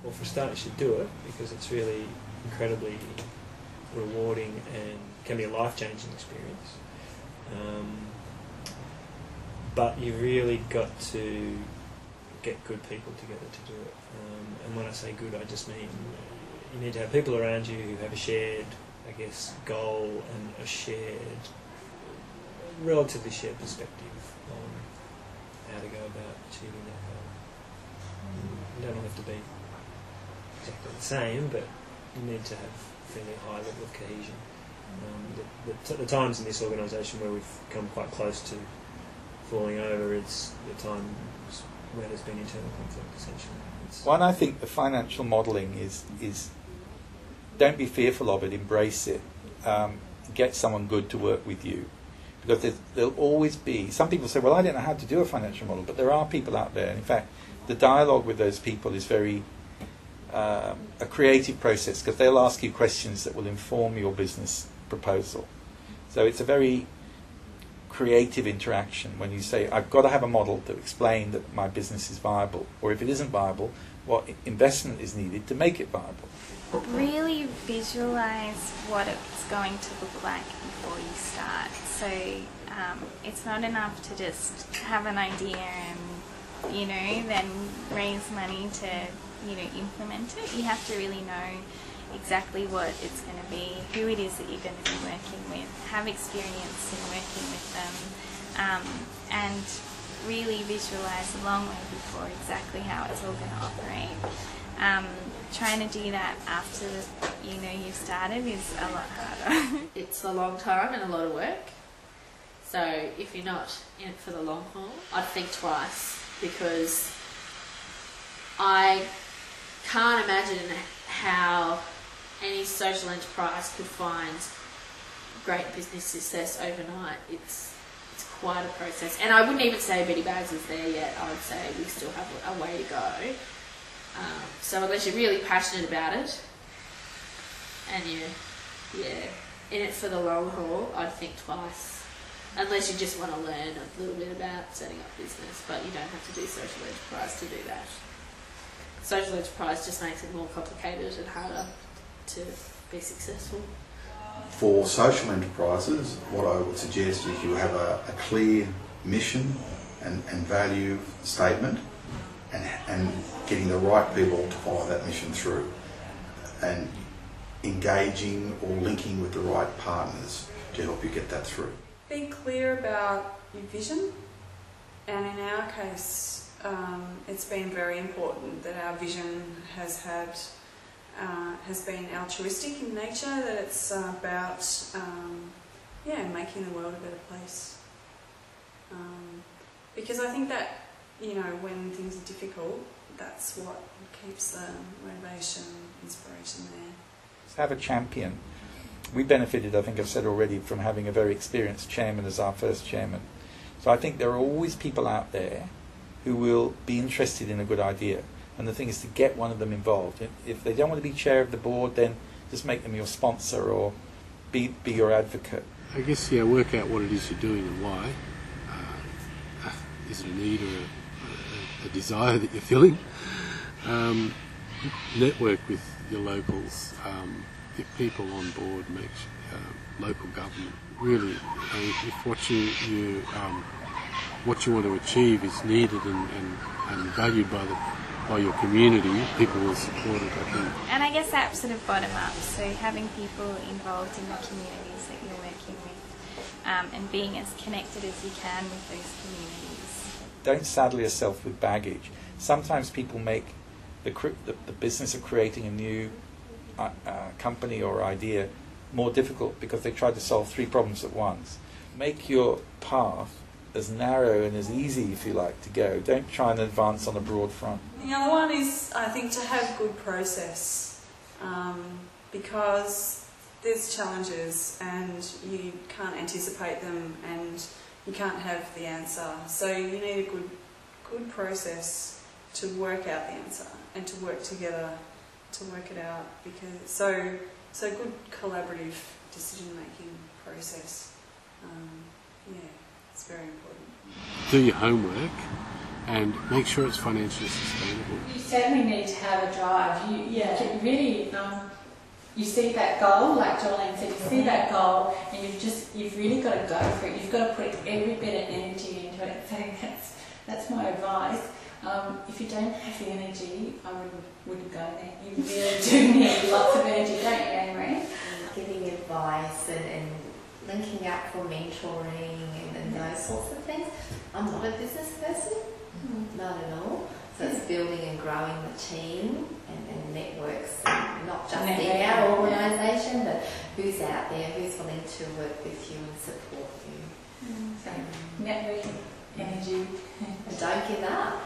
well, for a start, you should do it because it's really incredibly rewarding and can be a life-changing experience. But you really got to get good people together to do it. And when I say good, I just mean you need to have people around you who have a shared, I guess, goal and a relatively shared perspective on how to go about achieving that goal. You don't have to be exactly the same, but you need to have a fairly high level of cohesion. The times in this organisation where we've come quite close to falling over, it's the times where there's been internal conflict, essentially. One, I think the financial modelling is don't be fearful of it, embrace it. Get someone good to work with you. Because there'll always be, some people say, well, I don't know how to do a financial model, but there are people out there. In fact, the dialogue with those people is very a creative process, because they'll ask you questions that will inform your business proposal. So it's a very creative interaction when you say, I've got to have a model to explain that my business is viable, or if it isn't viable, what investment is needed to make it viable. Really visualize what it's going to look like before you start. So it's not enough to just have an idea and, then raise money to, implement it. You have to really know exactly what it's going to be, who it is that you're going to be working with, have experience in working with them, and really visualise a long way before exactly how it's all going to operate. Trying to do that after you've started is a lot harder. It's a long time and a lot of work. So if you're not in it for the long haul, I'd think twice, because I can't imagine how any social enterprise could find great business success overnight. It's quite a process. And I wouldn't even say Betty Bags is there yet. I would say we still have a way to go. So unless you're really passionate about it and you're in it for the long haul, I'd think twice. Unless you just want to learn a little bit about setting up business, but you don't have to do social enterprise to do that. Social enterprise just makes it more complicated and harder to be successful. For social enterprises, what I would suggest is you have a clear mission and value statement, and getting the right people to follow that mission through, and engaging or linking with the right partners to help you get that through. Be clear about your vision, and in our case it's been very important that our vision has been altruistic in nature, that it's about making the world a better place, because I think that when things are difficult, that's what keeps the motivation, inspiration there. Have a champion. We benefited, I think I've said already, from having a very experienced chairman as our first chairman. So I think there are always people out there who will be interested in a good idea. And the thing is to get one of them involved. If they don't want to be chair of the board, then just make them your sponsor or be your advocate. I guess, work out what it is you're doing and why. Is it a need or a desire that you're filling? Network with your locals, get people on board, make local government. Really, if what you want to achieve is needed and valued by your community, people will support it, I think. And I guess that sort of bottom up, so having people involved in the communities that you're working with, and being as connected as you can with those communities. Don't saddle yourself with baggage. Sometimes people make the business of creating a new company or idea more difficult because they try to solve 3 problems at once. Make your path as narrow and as easy, if you like, to go. Don't try and advance on a broad front. The other one is, I think, to have good process, because there's challenges and you can't anticipate them and you can't have the answer. So you need a good process to work out the answer and to work together to work it out. Because so good collaborative decision-making process. It's very important. Do your homework and make sure it's financially sustainable. You certainly need to have a drive. You really, you see that goal, like Jolene said, you see that goal, and you've really got to go for it. You've got to put every bit of energy into it. So that's my advice. If you don't have the energy, I wouldn't go there. You really do need lots of energy, don't you, Anne-Marie? Giving advice and linking up for mentoring and those sorts of things. I'm not a business person, not at all. So it's building and growing the team and networks, not just in our organisation, but who's out there, who's willing to work with you and support you. So networking, energy. Don't give up.